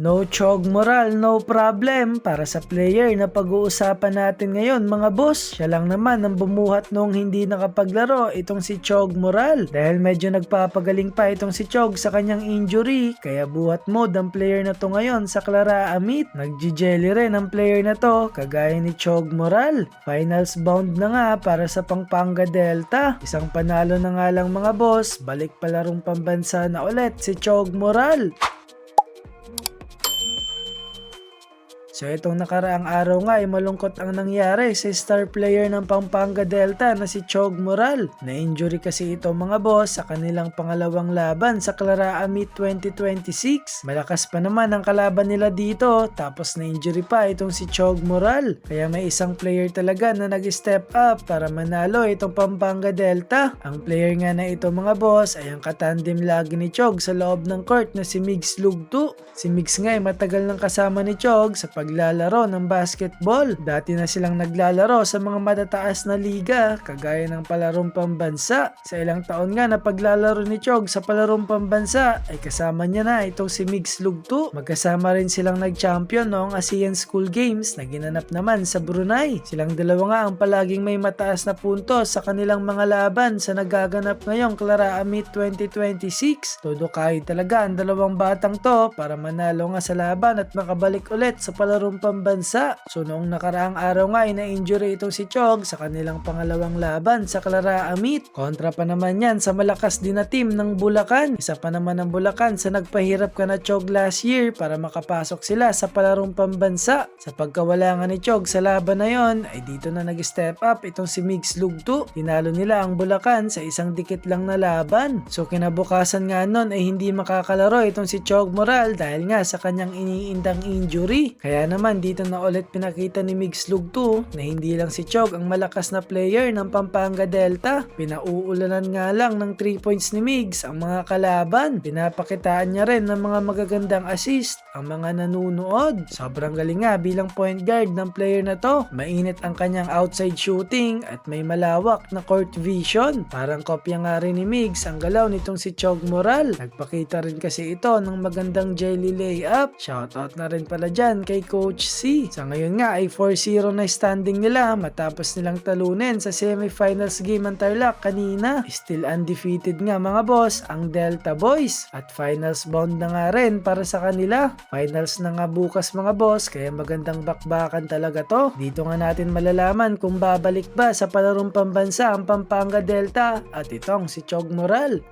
No Chog Moral, no problem para sa player na pag-uusapan natin ngayon mga boss. Siya lang naman ang bumuhat nung hindi nakapaglaro itong si Chog Moral. Dahil medyo nagpapagaling pa itong si Chog sa kanyang injury, kaya buhat mode ang player na to ngayon sa Clara Amit. Nagji-jelly rin ang player na to kagaya ni Chog Moral. Finals bound na nga para sa Pampanga Delta. Isang panalo na nga lang mga boss, balik palarong pambansa na ulit si Chog Moral. So itong nakaraang araw nga ay malungkot ang nangyari sa star player ng Pampanga Delta na si Chog Moral. Na-injury kasi ito mga boss sa kanilang pangalawang laban sa Clara Amit 2026. Malakas pa naman ang kalaban nila dito tapos na-injury pa itong si Chog Moral. Kaya may isang player talaga na nag-step up para manalo itong Pampanga Delta. Ang player nga na ito mga boss ay ang katandem lagi ni Chog sa loob ng court na si Migs Lugto. Si Migs nga ay matagal nang kasama ni Chog sa paglalaro ng basketball. Dati na silang naglalaro sa mga matataas na liga kagaya ng palarong pambansa. Sa ilang taon nga na paglalaro ni Chog sa palarong pambansa ay kasama niya na itong si Migs Lugto. Magkasama rin silang nag-champion noong ASEAN School Games na ginanap naman sa Brunei. Silang dalawa nga ang palaging may mataas na puntos sa kanilang mga laban sa nagaganap ngayong Clara Amit 2026. Todo kahit talaga ang dalawang batang to para manalo nga sa laban at makabalik ulit sa palarong pambansa. So noong nakaraang araw nga ay na-injury itong si Chog sa kanilang pangalawang laban sa Clara Amit. Kontra pa naman yan sa malakas din na team ng Bulacan. Isa pa naman ang Bulacan sa nagpahirap ka na Chog last year para makapasok sila sa palarong pambansa. Sa pagkawala nga ni Chog sa laban na yon ay dito na nag-step up itong si Migs Lugto. Tinalo nila ang Bulacan sa isang dikit lang na laban. So kinabukasan nga nun ay hindi makakalaro itong si Chog Moral dahil nga sa kanyang iniindang injury. Kaya naman dito na ulit pinakita ni Migs Lugto na hindi lang si Chog ang malakas na player ng Pampanga Delta. Pinauulanan nga lang ng 3 points ni Migs ang mga kalaban. Pinapakitaan niya rin ng mga magagandang assist ang mga nanunood. Sobrang galing nga bilang point guard ng player na to. Mainit ang kanyang outside shooting at may malawak na court vision. Parang kopya nga rin ni Migs ang galaw nitong si Chog Moral. Nagpakita rin kasi ito ng magandang jelly layup. Shoutout na rin pala dyan kay Coach C. Sa ngayon nga ay 4-0 na standing nila matapos nilang talunin sa semifinals game ang Tarlac kanina. Still undefeated nga mga boss ang Delta Boys at finals bound na nga rin para sa kanila. Finals na nga bukas mga boss kaya magandang bakbakan talaga to. Dito nga natin malalaman kung babalik ba sa palarong pambansa ang Pampanga Delta at itong si Chog Moral.